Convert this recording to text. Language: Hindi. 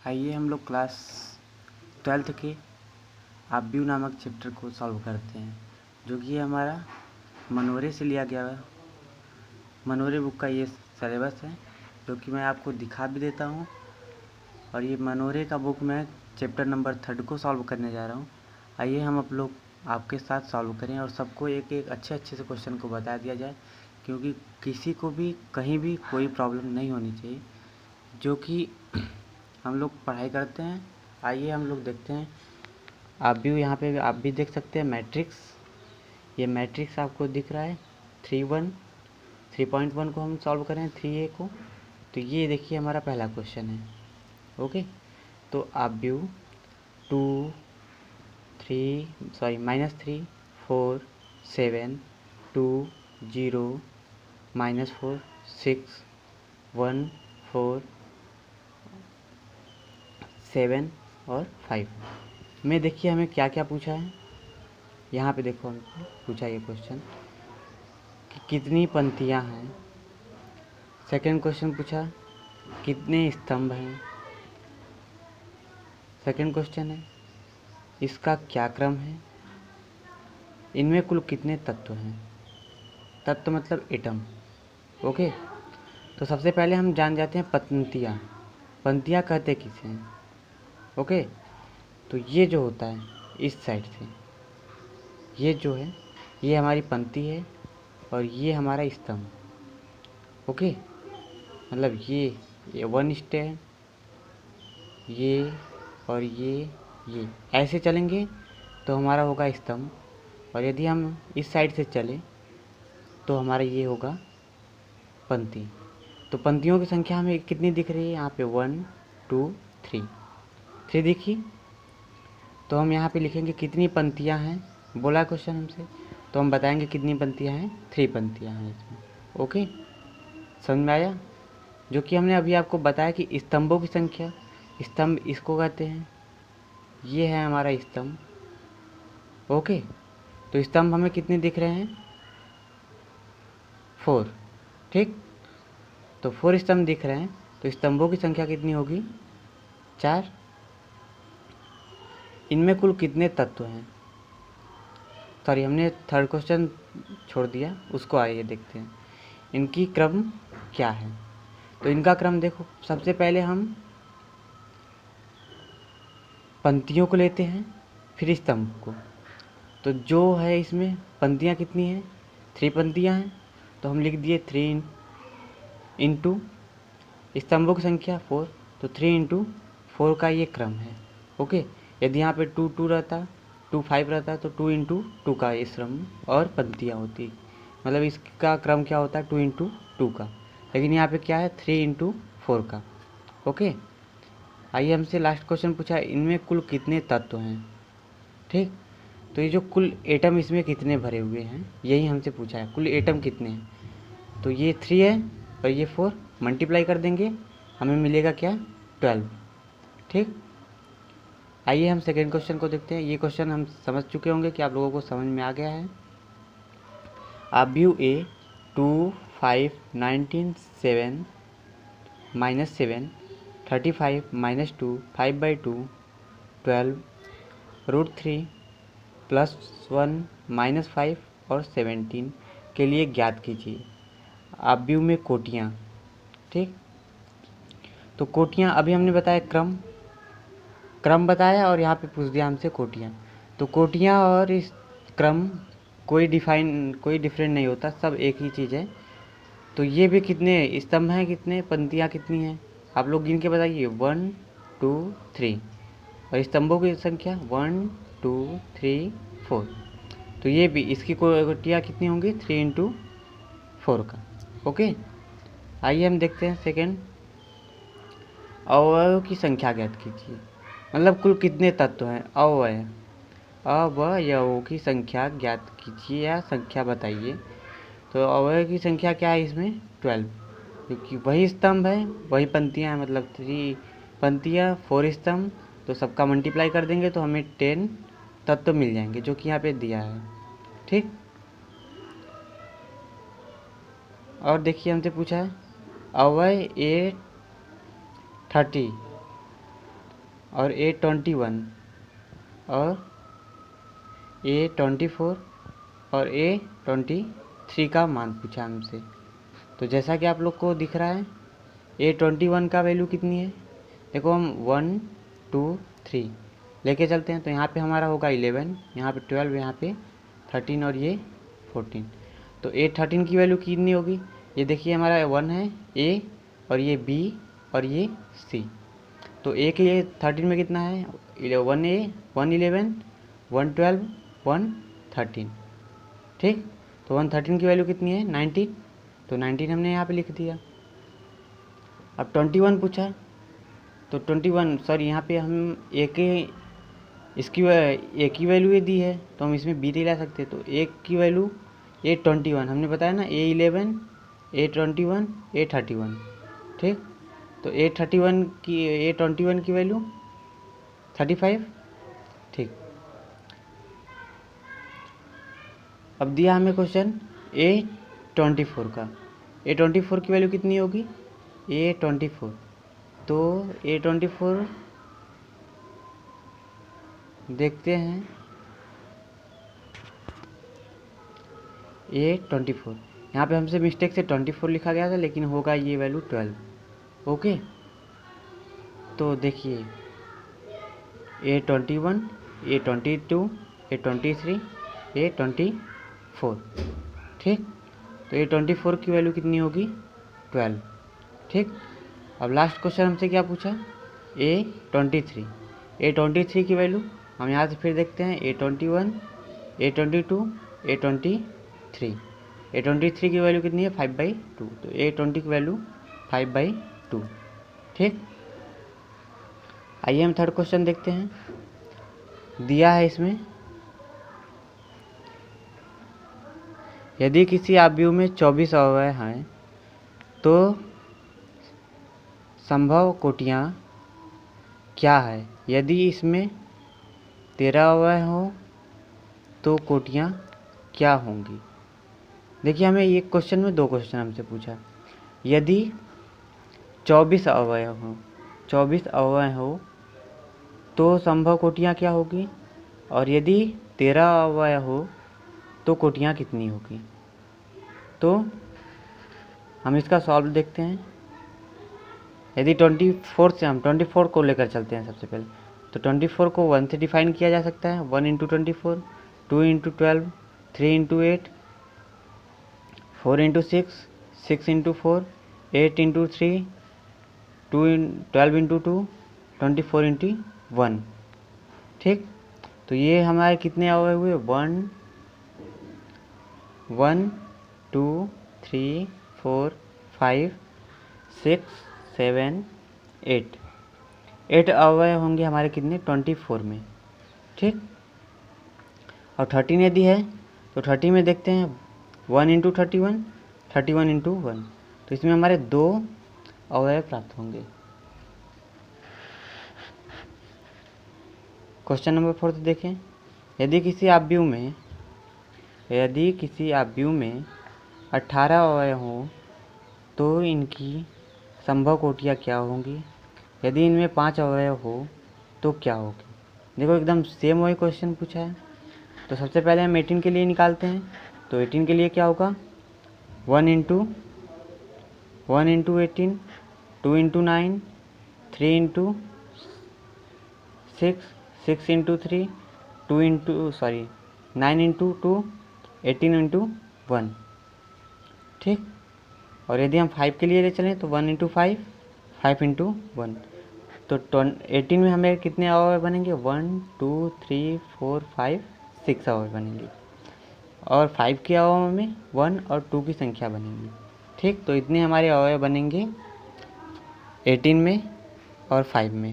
आइए हम लोग क्लास 12th के आव्यूह नामक चैप्टर को सॉल्व करते हैं, जो कि हमारा मनोरे से लिया गया है। मनोरे बुक का ये सिलेबस है, जो कि मैं आपको दिखा भी देता हूँ। और ये मनोरे का बुक मैं चैप्टर नंबर 3 को सॉल्व करने जा रहा हूँ। आइए हम आप लोग आपके साथ सॉल्व करें और सबको एक एक अच्छे से क्वेश्चन को बता दिया जाए, क्योंकि किसी को भी कहीं भी कोई प्रॉब्लम नहीं होनी चाहिए, जो कि हम लोग पढ़ाई करते हैं। आइए हम लोग देखते हैं। आप भी यहाँ पे आप भी देख सकते हैं मैट्रिक्स। ये मैट्रिक्स आपको दिख रहा है 3.1 को हम सॉल्व करें 3a को। तो ये देखिए हमारा पहला क्वेश्चन है। ओके, तो आव्यूह -3 4 7 2 0 -4 6 1 4 7 और 5 में देखिए हमें क्या क्या पूछा है। यहाँ पे देखो हमको पूछा ये क्वेश्चन कि कितनी पंक्तियाँ हैं। सेकंड क्वेश्चन पूछा कितने स्तंभ हैं। सेकंड क्वेश्चन है इसका क्या क्रम है। इनमें कुल कितने तत्व हैं। तत्व मतलब एटम। ओके, तो सबसे पहले हम जान जाते हैं पंक्तियाँ। पंक्तियाँ कहते किसे हैं। ओके, तो ये जो होता है इस साइड से, ये जो है ये हमारी पंक्ति है और ये हमारा स्तंभ। ओके, मतलब ये 1 स्टैंड, ये और ये ऐसे चलेंगे तो हमारा होगा स्तंभ। और यदि हम इस साइड से चले तो हमारा ये होगा पंक्ति। तो पंक्तियों की संख्या हमें कितनी दिख रही है यहाँ पे 1 2 3 दिखी। तो हम यहाँ पे लिखेंगे कितनी पंक्तियाँ हैं। बोला क्वेश्चन हमसे, तो हम बताएंगे कितनी पंक्तियाँ हैं। 3 पंक्तियाँ हैं इसमें। ओके, समझ में आया। जो कि हमने अभी आपको बताया कि स्तंभों की संख्या, स्तंभ इसको कहते हैं। ये है हमारा स्तंभ। ओके, तो स्तंभ हमें कितने दिख रहे हैं 4। ठीक, तो 4 स्तंभ दिख रहे हैं, तो स्तंभों की संख्या कितनी होगी 4। इनमें कुल कितने तत्व हैं। सॉरी, हमने थर्ड क्वेश्चन छोड़ दिया, उसको आइए देखते हैं। इनकी क्रम क्या है। तो इनका क्रम देखो, सबसे पहले हम पंक्तियों को लेते हैं, फिर स्तंभ को। तो जो है इसमें पंक्तियाँ कितनी हैं 3 पंक्तियाँ हैं, तो हम लिख दिए 3 इंटू स्तंभों की संख्या 4, तो 3 इंटू 4 का ये क्रम है। ओके, यदि यहाँ पे 2 2 रहता, 2 5 रहता, तो 2 इंटू 2 का ये क्रम और पंक्तियाँ होती। मतलब इसका क्रम क्या होता है 2 इंटू 2 का, लेकिन यहाँ पे क्या है 3 इंटू 4 का। ओके, आइए हमसे लास्ट क्वेश्चन पूछा है इनमें कुल कितने तत्व हैं। ठीक, तो ये जो कुल एटम इसमें कितने भरे हुए हैं यही हमसे पूछा है। कुल एटम कितने हैं, तो ये 3 है और ये 4, मल्टीप्लाई कर देंगे हमें मिलेगा क्या 12। ठीक, आइए हम सेकेंड क्वेश्चन को देखते हैं। ये क्वेश्चन हम समझ चुके होंगे कि आप लोगों को समझ में आ गया है। आव्यूह ए 2 5 19 7 -7 35 -2 5/2 12 √3 +1 -5 और 17 के लिए ज्ञात कीजिए आव्यूह में कोटियाँ। ठीक, तो कोटियाँ अभी हमने बताया क्रम बताया और यहाँ पे पूछ दिया हमसे कोटियाँ। तो कोटियाँ और इस क्रम कोई डिफरेंट नहीं होता, सब एक ही चीज़ है। तो ये भी कितने स्तंभ हैं, कितने पंक्तियाँ कितनी हैं आप लोग गिन के बताइए 1 2 3, और स्तंभों की संख्या 1 2 3 4। तो ये भी इसकी कोटियाँ कितनी होंगी 3 इंटू 4 का। ओके, आइए हम देखते हैं सेकेंड। अवयवों की संख्या ज्ञात कीजिए, मतलब कुल कितने तत्व हैं। अवयवों की संख्या ज्ञात कीजिए या संख्या बताइए। तो अवयव की संख्या क्या है इसमें 12, क्योंकि वही स्तंभ है वही पंक्तियाँ हैं, मतलब 3 पंक्तियाँ 4 स्तंभ, तो सबका मल्टीप्लाई कर देंगे तो हमें 10 तत्व मिल जाएंगे, जो कि यहाँ पे दिया है। ठीक, और देखिए हमसे पूछा है अवयव A 30 और A21 और A24 और A23 का मान पूछा हमसे। तो जैसा कि आप लोग को दिख रहा है A21 का वैल्यू कितनी है, देखो हम 1 2 3 लेके चलते हैं तो यहाँ पे हमारा होगा 11, यहाँ पे 12, यहाँ पे 13 और ये 14। तो A13 की वैल्यू कितनी होगी, ये देखिए हमारा 1 है A और ये B और ये C। तो A के लिए 13 में कितना है 1A 111 112 113, ठीक। तो 113 की वैल्यू कितनी है 19, तो 19 हमने यहाँ पे लिख दिया। अब 21 पूछा है तो 21 सॉरी यहाँ पे हम A के इसकी A की वैल्यू ये दी है तो हम इसमें B ला सकते हैं। तो A की वैल्यू A21 हमने बताया ना A11 A21 A31, ठीक। तो A21 की वैल्यू 35, ठीक। अब दिया हमें क्वेश्चन A24 का। A24 की वैल्यू कितनी होगी A24, तो A24 देखते हैं A24, यहाँ पे हमसे मिस्टेक से 24 लिखा गया था लेकिन होगा ये वैल्यू 12, ओके। तो देखिए A21 A22 A23 A24, ठीक। तो A24 की वैल्यू कितनी होगी 12, ठीक। अब लास्ट क्वेश्चन हमसे क्या पूछा A23 की वैल्यू हम यहाँ से फिर देखते हैं A21 A22 A23 A23 की वैल्यू कितनी है 5/2, तो A20 की वैल्यू 5/2, ठीक। आइए हम थर्ड क्वेश्चन देखते हैं। दिया है इसमें यदि किसी आव्यूह में 24 अवयव हैं तो संभव कोटियाँ क्या है, यदि इसमें 13 अवयव हो तो कोटियाँ क्या होंगी। देखिए हमें एक क्वेश्चन में 2 क्वेश्चन हमसे पूछा। यदि 24 अवयव हो तो संभव कोटियाँ क्या होगी, और यदि 13 अवयव हो तो कोटियाँ कितनी होगी। तो हम इसका सॉल्व देखते हैं। यदि 24 से हम 24 को लेकर चलते हैं सबसे पहले, तो 24 को 1 से डिफाइन किया जा सकता है, 1 × 24 2 × 12 3 × 8 4 × 6 6 × 4 8 × 3 12 × 2 24 × 1, ठीक। तो ये हमारे कितने अवयव हुए 1 1 2 3 4 5 6 7 8 अवयव होंगे हमारे कितने 24 में, ठीक। और 13 यदि है तो 30 में देखते हैं 1 × 31 31 × 1, तो इसमें हमारे 2 अवयव प्राप्त होंगे। क्वेश्चन नंबर 4 देखें। यदि किसी आव्यूह में 18 अवयव हों तो इनकी संभव कोटियाँ क्या होंगी, यदि इनमें 5 अवयव हो तो क्या होगी। देखो एकदम सेम वही क्वेश्चन पूछा है। तो सबसे पहले हम 18 के लिए निकालते हैं। तो 18 के लिए क्या होगा 1 × 18 2 × 9 3 × 6 6 × 3 9 × 2 18 × 1, ठीक। और यदि हम 5 के लिए ले चलें तो 1 × 5 5 × 1, तो 18 में हमें कितने अवयव बनेंगे 1 2 3 4 5 6 अवयव बनेंगे, और 5 के अवयव में 1 और 2 की संख्या बनेगी, ठीक। तो इतने हमारे अवयव बनेंगे 18 में और 5 में।